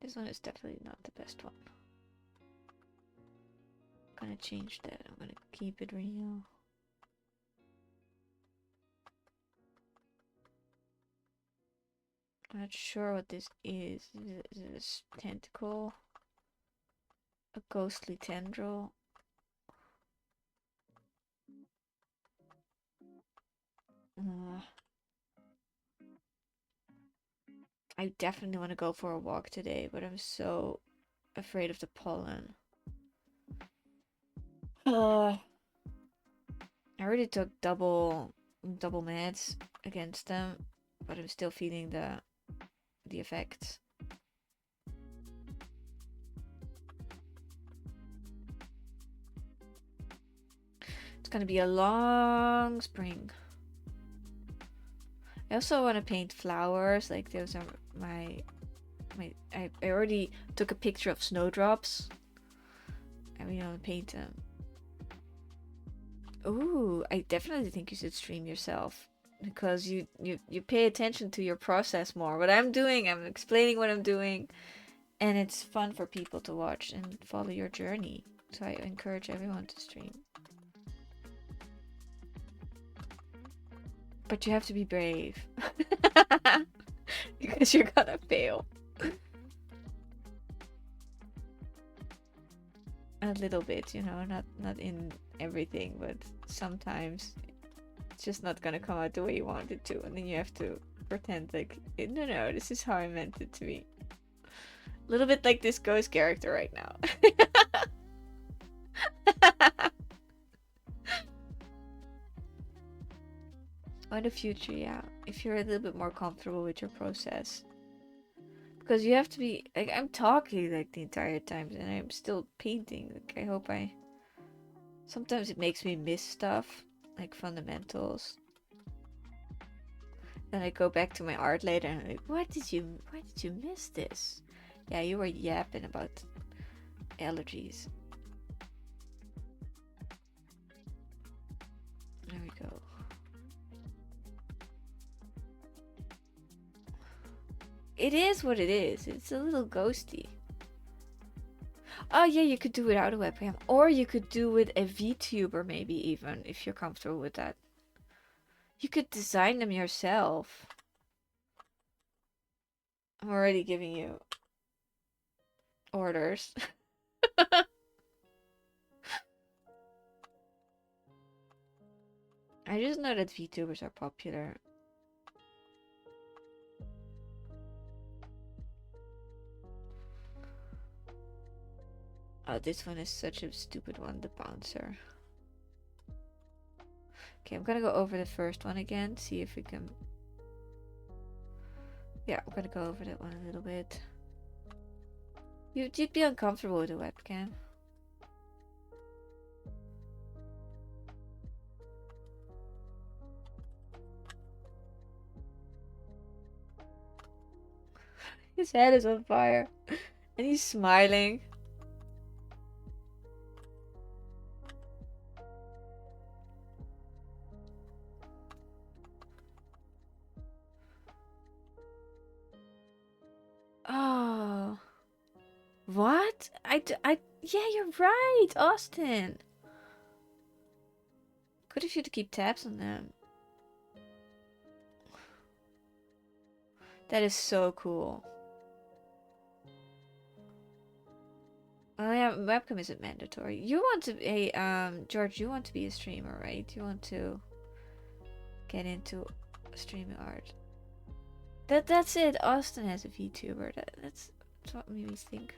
Speaker 1: This one is definitely not the best one. I'm gonna change that. I'm gonna keep it real. I'm not sure what this is. Is it a tentacle? A ghostly tendril? I definitely want to go for a walk today, but I'm so afraid of the pollen. I already took double meds against them, but I'm still feeling the effects. It's gonna be a long spring. I also want to paint flowers. Like those are my I already took a picture of snowdrops. I really want to paint them. Ooh, I definitely think you should stream yourself because you pay attention to your process more. What I'm doing, I'm explaining what I'm doing, and it's fun for people to watch and follow your journey. So I encourage everyone to stream. But you have to be brave because you're gonna fail. A little bit, you know, not in everything, but sometimes it's just not gonna come out the way you want it to, and then you have to pretend like, no, this is how I meant it to be. A little bit like this ghost character right now. Or in the future, yeah, if you're a little bit more comfortable with your process. Because you have to be, like, I'm talking like the entire time and I'm still painting. Like, I hope sometimes it makes me miss stuff, like fundamentals. Then I go back to my art later and I'm like, why did you miss this? Yeah, you were yapping about allergies. There we go. It is what it is. It's a little ghosty. Oh yeah, you could do it without a webcam. Or you could do with a VTuber maybe even, if you're comfortable with that. You could design them yourself. I'm already giving you orders. I just know that VTubers are popular. Oh, this one is such a stupid one, the bouncer. Okay, I'm gonna go over the first one again, see if we can... Yeah, I'm gonna go over that one a little bit. You'd be uncomfortable with a webcam. His head is on fire. And he's smiling. Oh. What? Yeah, you're right, Austin. Good of you to keep tabs on them. That is so cool. Oh yeah, webcam isn't mandatory. You want to be George, you want to be a streamer, right? You want to get into streaming art. That's it. Austin has a VTuber. That's what made me think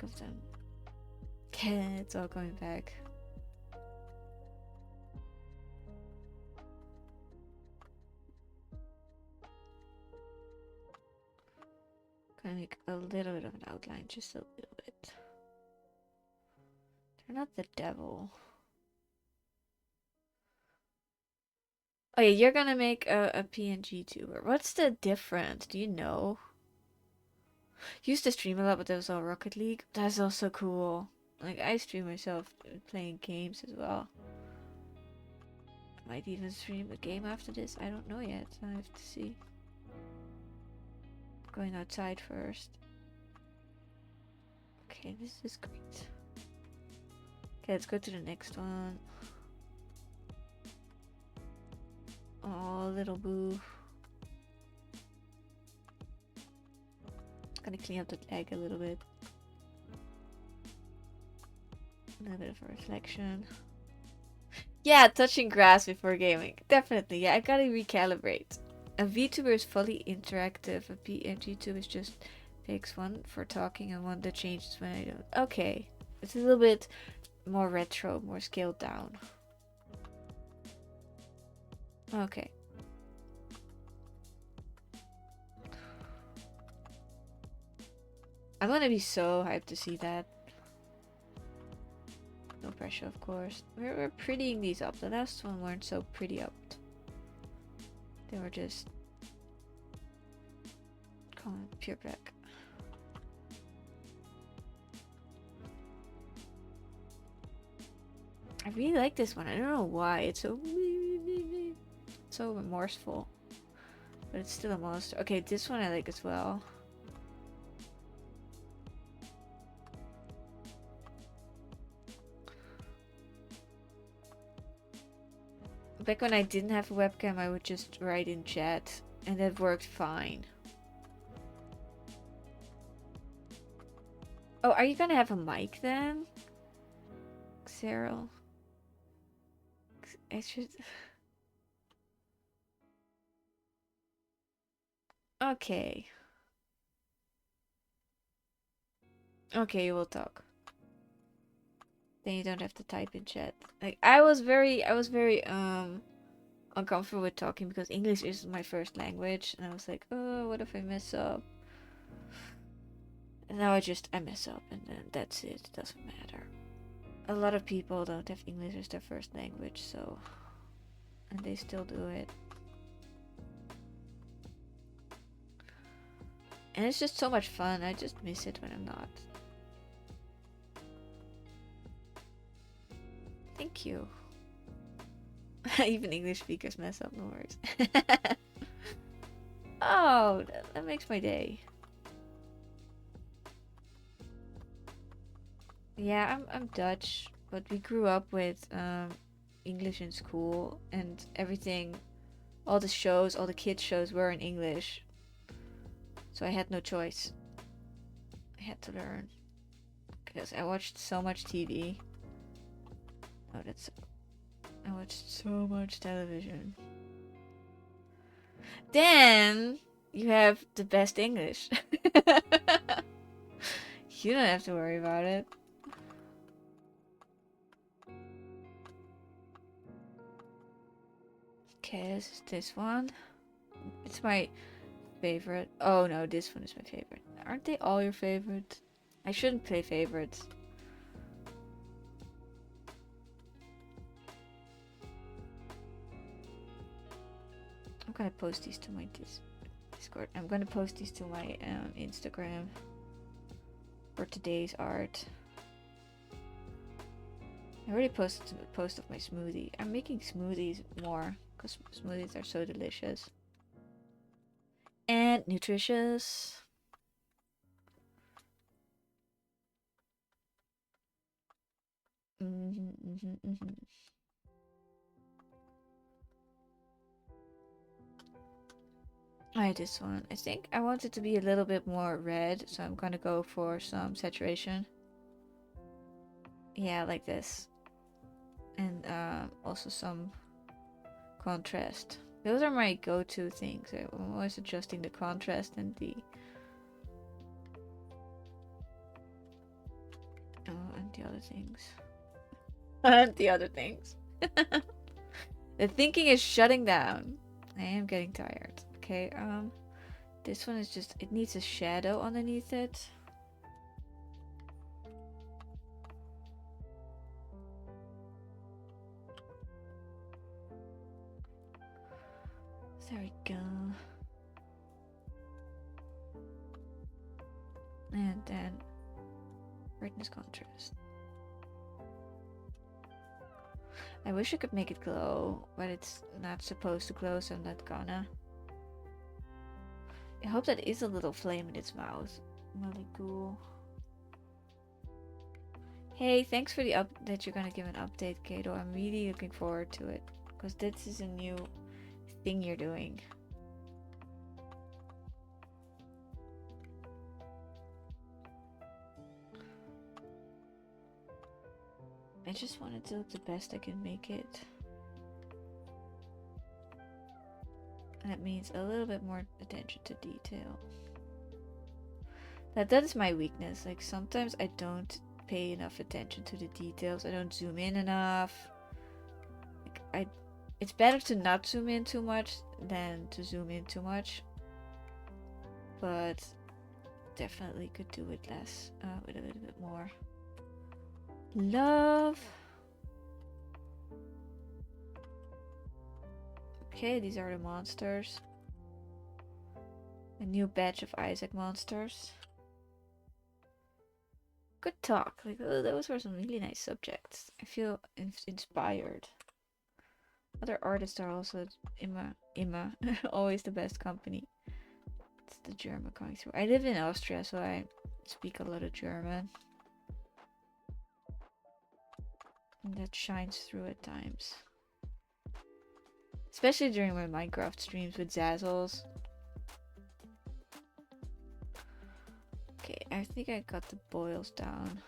Speaker 1: of them. Okay, it's all coming back. Gonna make a little bit of an outline, just a little bit. They're not the devil. Oh yeah, you're gonna make a PNG tuber. What's the difference? Do you know? Used to stream a lot, but that was all Rocket League. That's also cool. Like, I stream myself playing games as well. I might even stream a game after this. I don't know yet. I have to see. Going outside first. Okay, this is great. Okay, let's go to the next one. Oh, little boo. Gonna clean up the leg a little bit. A little bit of a reflection. Yeah, touching grass before gaming. Definitely, yeah, I gotta recalibrate. A VTuber is fully interactive. A GTuber is just takes one for talking and one that changes when I don't. Okay, it's a little bit more retro, more scaled down. Okay. I'm gonna be so hyped to see that. No pressure, of course. We're prettying these up. The last one weren't so pretty up. They were just pure black. I really like this one. I don't know why. It's so remorseful. But it's still a monster. Okay, this one I like as well. Back when I didn't have a webcam, I would just write in chat, and that worked fine. Oh, are you gonna have a mic then? Cyril? I should... Okay. Okay, you will talk. Then you don't have to type in chat. Like, I was very uncomfortable with talking because English is my first language, and I was like, oh, what if I mess up? And now I mess up, and then that's it. It doesn't matter. A lot of people don't have English as their first language, so... And they still do it. And it's just so much fun. I just miss it when I'm not. Thank you. Even English speakers mess up, no worries. Oh, that makes my day. Yeah, I'm Dutch, but we grew up with English in school, and everything, all the shows, all the kids shows were in English. So I had no choice. I had to learn. Because I watched so much TV. Oh, I watched so much television. Then you have the best English. You don't have to worry about it. Okay, this is this one. It's my favorite. Oh no, this one is my favorite. Aren't they all your favorites? I shouldn't play favorites. I'm gonna post these to my Discord. I'm gonna post these to my Instagram for today's art. I already posted a post of my smoothie. I'm making smoothies more because smoothies are so delicious and nutritious. Alright, this one. I think I want it to be a little bit more red, so I'm gonna go for some saturation. Yeah, like this. And also some contrast. Those are my go-to things. I'm always adjusting the contrast and the... Oh, and the other things. And the other things. The thinking is shutting down. I am getting tired. Okay, this one is just... It needs a shadow underneath it. There we go. And then brightness contrast. I wish I could make it glow, but it's not supposed to glow, so I'm not gonna. I hope that is a little flame in its mouth. Really cool. Hey, thanks for the that you're gonna give an update, Kato. I'm really looking forward to it. Because this is a new thing you're doing. I just want it to look the best I can make it. And that means a little bit more attention to detail. That is my weakness. Like sometimes I don't pay enough attention to the details. I don't zoom in enough. Like it's better to not zoom in too much than to zoom in too much. But definitely could do it less, with a little bit more love. Okay, these are the monsters. A new batch of Isaac monsters. Good talk. Like those were some really nice subjects. I feel inspired. Other artists are also Imma, always the best company. It's the German coming through. I live in Austria, so I speak a lot of German. And that shines through at times. Especially during my Minecraft streams with Zazzles. Okay, I think I got the boils down.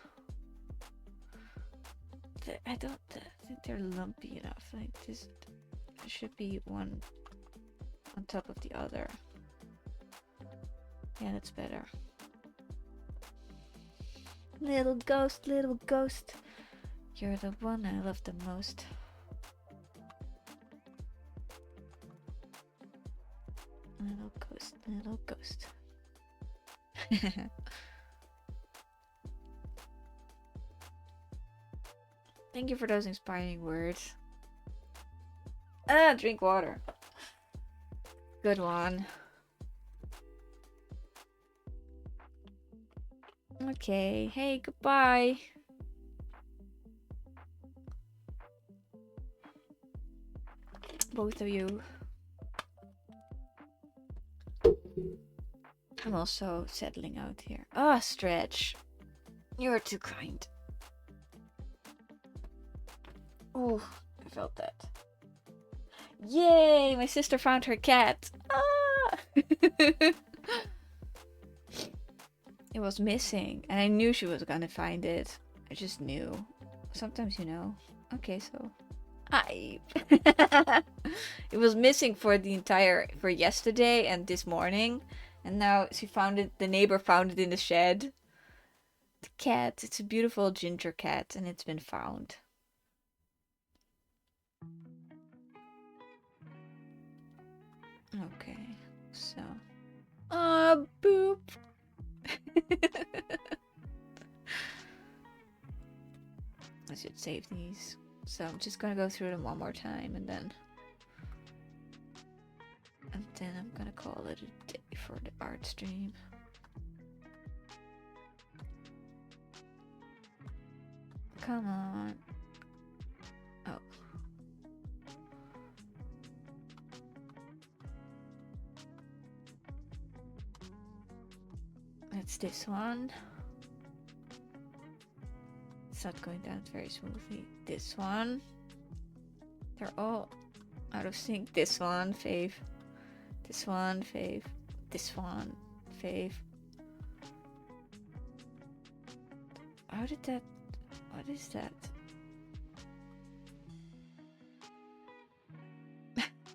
Speaker 1: I don't think they're lumpy enough. Like this should be one on top of the other. Yeah, that's better. Little ghost, little ghost. You're the one I love the most. Little ghost, little ghost. Thank you for those inspiring words. Drink water. Good one. Okay, hey, goodbye. Both of you. I'm also settling out here. Ah, Stretch. You're too kind. Oh, I felt that. Yay! My sister found her cat. Ah! It was missing, and I knew she was gonna find it. I just knew. Sometimes you know. Okay, so I. It was missing for yesterday and this morning, and now she found it. The neighbor found it in the shed. The cat. It's a beautiful ginger cat, and it's been found. Okay, so. Boop. I should save these. So I'm just gonna go through them one more time and then I'm gonna call it a day for the art stream. Come on. Oh. That's this one. It's not going down very smoothly. This one. They're all out of sync. This one, fave. This one, fave. This one, fave. How did that... What is that?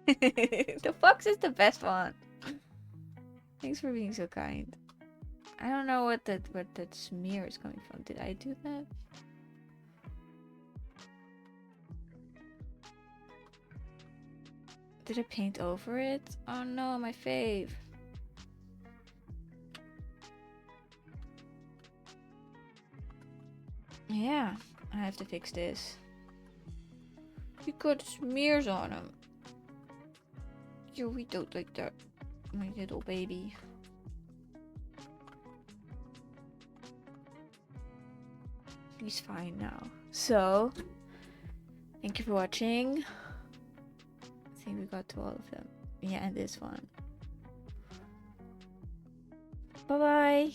Speaker 1: The fox is the best one. Thanks for being so kind. I don't know what that smear is coming from. Did I do that? Did I paint over it? Oh no, my fave. Yeah, I have to fix this. You got smears on him. We don't like that, my little baby. He's fine now. So, thank you for watching. I think we got to all of them. Yeah, and this one. Bye bye.